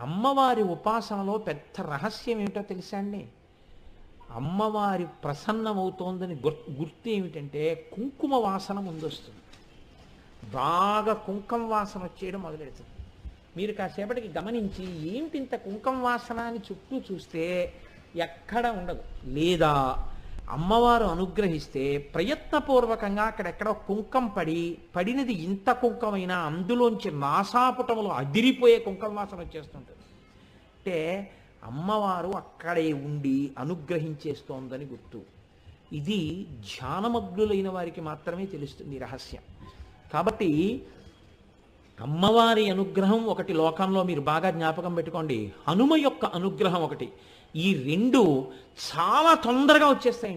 అమ్మవారి ఉపాసనలో పెద్ద రహస్యం ఏమిటో తెలుసా అండి? అమ్మవారి ప్రసన్నమవుతోందని గుర్తు ఏమిటంటే కుంకుమ వాసన ముందొస్తుంది. బాగా కుంకుమ వాసన వచ్చేయడం మొదలెడుతుంది. మీరు కాసేపటికి గమనించి ఏమిటి ఇంత కుంకుమ వాసన అని చుట్టూ చూస్తే ఎక్కడ ఉండదు. లేదా అమ్మవారు అనుగ్రహిస్తే ప్రయత్నపూర్వకంగా అక్కడెక్కడో కుంకం పడినది ఇంత కుంకమైనా అందులోంచి నాసాపుటములు అదిరిపోయే కుంకుమ వాసన వచ్చేస్తుంటుంది. అంటే అమ్మవారు అక్కడే ఉండి అనుగ్రహించేస్తోందని గుర్తు. ఇది ధ్యానమగ్నులైన వారికి మాత్రమే తెలుస్తుంది ఈ రహస్యం. కాబట్టి అమ్మవారి అనుగ్రహం ఒకటి లోకంలో మీరు బాగా జ్ఞాపకం పెట్టుకోండి, హనుమ యొక్క అనుగ్రహం ఒకటి. ఈ రెండు చాలా తొందరగా వచ్చేస్తాయి.